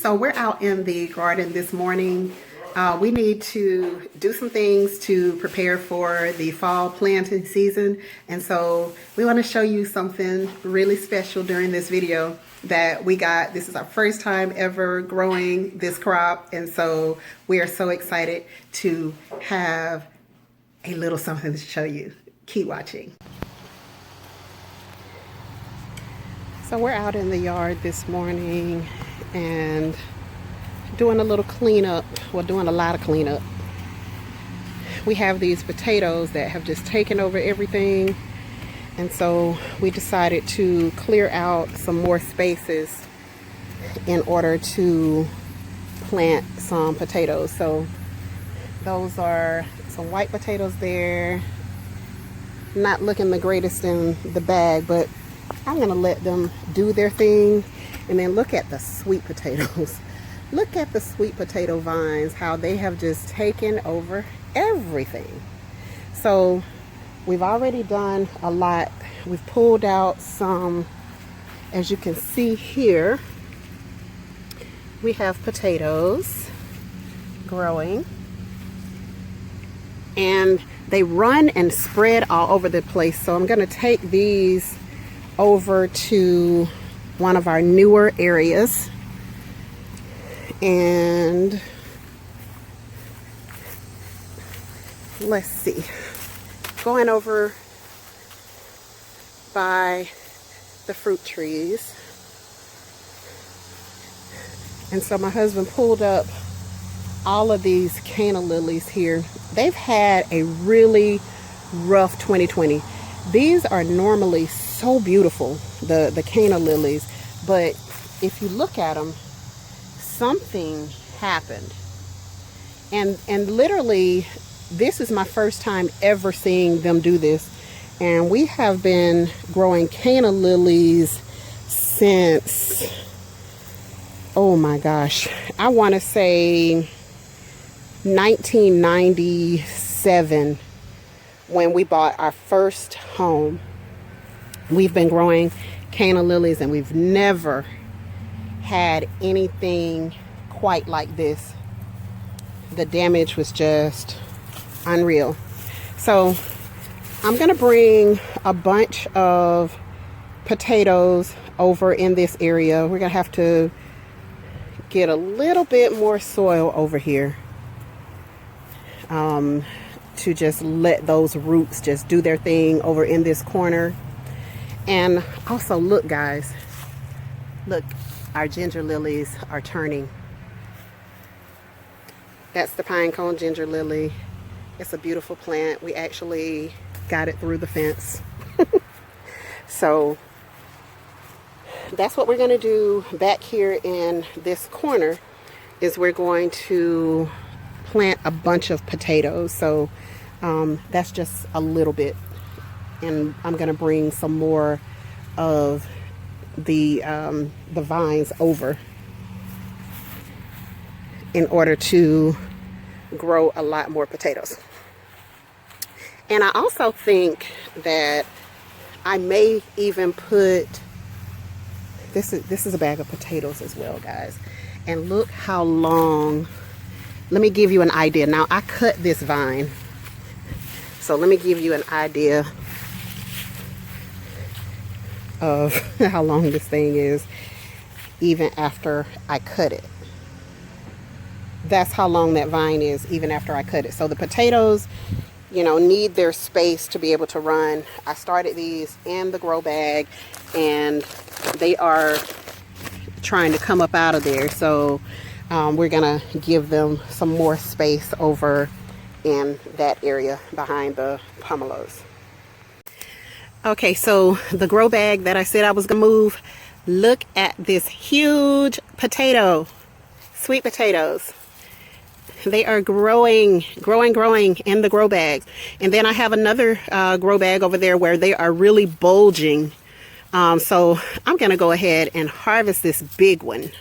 So we're out in the garden this morning. We need to do some things to prepare for the fall planting season. And so we want to show you something really special during this video that we got. This is our first time ever growing this crop. And so we are so excited to have a little something to show you. Keep watching. So we're out in the yard this morning and doing a little cleanup. We're doing a lot of cleanup. We have these potatoes that have just taken over everything, and so we decided to clear out some more spaces in order to plant some potatoes. So those are some white potatoes there, not looking the greatest in the bag, but I'm gonna let them do their thing. And then look at the sweet potatoes. Look at the sweet potato vines, how they have just taken over everything. So we've already done a lot. We've pulled out some, as you can see here, we have potatoes growing. And they run and spread all over the place. So I'm gonna take these over to one of our newer areas, and let's see, going over by the fruit trees. And so my husband pulled up all of these canna lilies here. They've had a really rough 2020. These are normally so beautiful, the canna lilies, but if you look at them, something happened. And literally, this is my first time ever seeing them do this. And we have been growing canna lilies since, oh my gosh, I want to say 1997, when we bought our first home. We've been growing canna lilies and we've never had anything quite like this. The damage was just unreal. So I'm gonna bring a bunch of potatoes over in this area. We're gonna have to get a little bit more soil over here to just let those roots just do their thing over in this corner. And also, look guys, look, our ginger lilies are turning. That's the pine cone ginger lily. It's a beautiful plant. We actually got it through the fence. So that's what we're going to do back here in this corner, is we're going to plant a bunch of potatoes. So that's just a little bit. And I'm going to bring some more of the vines over in order to grow a lot more potatoes. And I also think that I may even put, this is a bag of potatoes as well, guys. And look how long, let me give you an idea. Now I cut this vine, so let me give you an idea of how long this thing is, even after I cut it. That's how long that vine is, even after I cut it. So the potatoes, you know, need their space to be able to run. I started these in the grow bag and they are trying to come up out of there. So we're gonna give them some more space over in that area behind the pomelos. Okay, so the grow bag that I said I was gonna move, look at this huge potato, sweet potatoes. They are growing in the grow bags. And then I have another grow bag over there where they are really bulging. So I'm gonna go ahead and harvest this big one.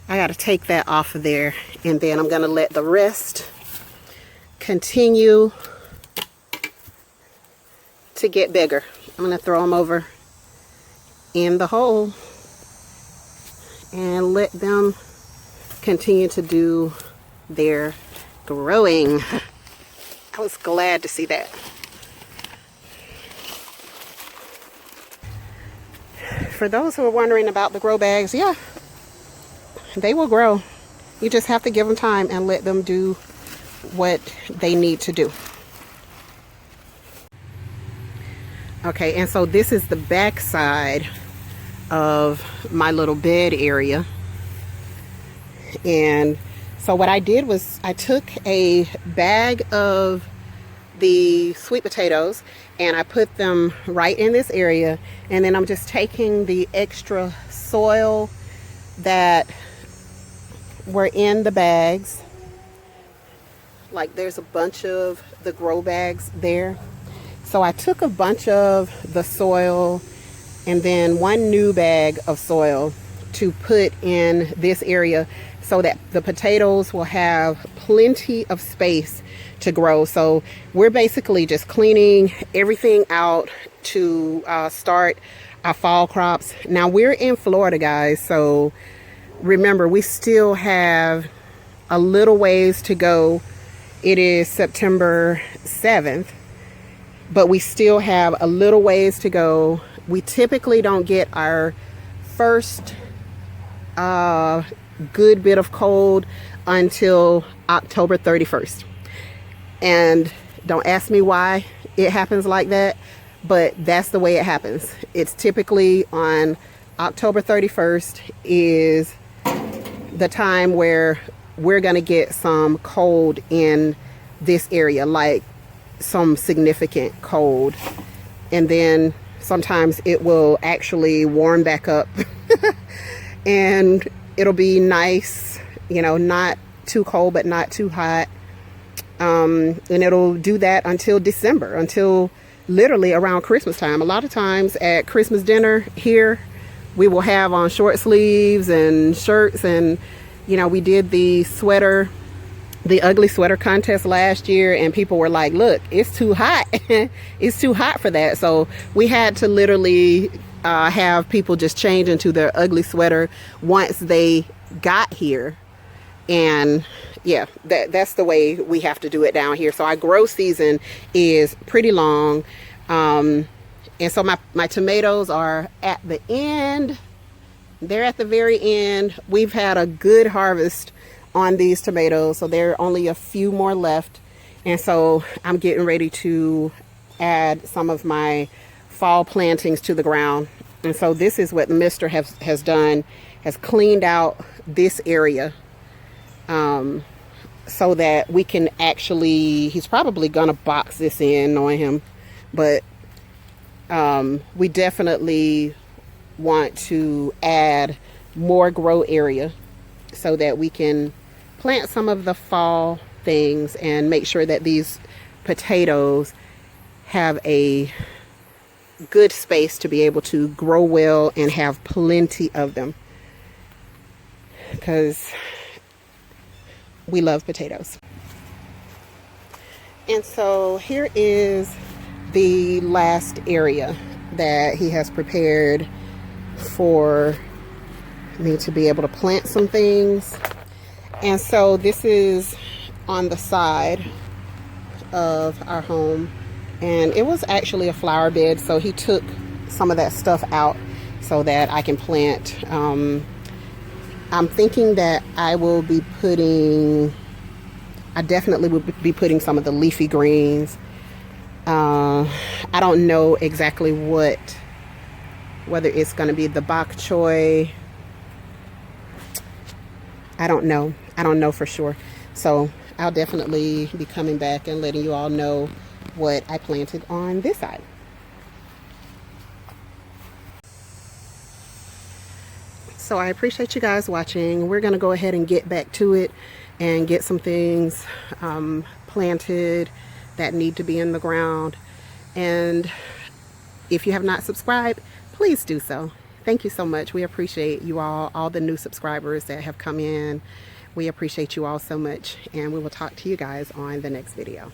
I gotta take that off of there, and then I'm gonna let the rest continue to get bigger. I'm gonna throw them over in the hole and and let them continue to do their growing. I was glad to see that. For those who are wondering about the grow bags, yeah, they will grow. You just have to give them time and let them do what they need to do. Okay, and so this is the back side of my little bed area. And so what I did was I took a bag of the sweet potatoes and I put them right in this area, and then I'm just taking the extra soil that were in the bags. Like there's a bunch of the grow bags there. So I took a bunch of the soil and then one new bag of soil to put in this area so that the potatoes will have plenty of space to grow. So we're basically just cleaning everything out to start our fall crops. Now we're in Florida, guys, so remember we still have a little ways to go. It is September 7th, but we still have a little ways to go. We typically don't get our first good bit of cold until October 31st. And don't ask me why it happens like that, but that's the way it happens. It's typically on October 31st is the time where we're gonna get some cold in this area, like some significant cold. And then sometimes it will actually warm back up and it'll be nice, you know, not too cold but not too hot. And it'll do that until December, until literally around Christmas time. A lot of times at Christmas dinner here, we will have on short sleeves and shirts. And, you know, we did the ugly sweater contest last year, and people were like, look, it's too hot. It's too hot for that. So we had to literally have people just change into their ugly sweater once they got here. And yeah, that's the way we have to do it down here. So our grow season is pretty long. And so my tomatoes are at the end. They're at the very end. We've had a good harvest on these tomatoes, so there are only a few more left. And so I'm getting ready to add some of my fall plantings to the ground. And so this is what the mister has done, has cleaned out this area. So that we can actually, he's probably gonna box this in, knowing him, but we definitely want to add more grow area so that we can plant some of the fall things and make sure that these potatoes have a good space to be able to grow well and have plenty of them, because we love potatoes. And so here is the last area that he has prepared for me to be able to plant some things. And so this is on the side of our home, and it was actually a flower bed, so he took some of that stuff out so that I can plant. I'm thinking that I definitely will be putting some of the leafy greens. I don't know exactly whether it's going to be the bok choy. I don't know for sure. So I'll definitely be coming back and letting you all know what I planted on this side. So I appreciate you guys watching. We're going to go ahead and get back to it and get some things planted that need to be in the ground. And if you have not subscribed, please do so. Thank you so much. We appreciate you all the new subscribers that have come in. We appreciate you all so much, and we will talk to you guys on the next video.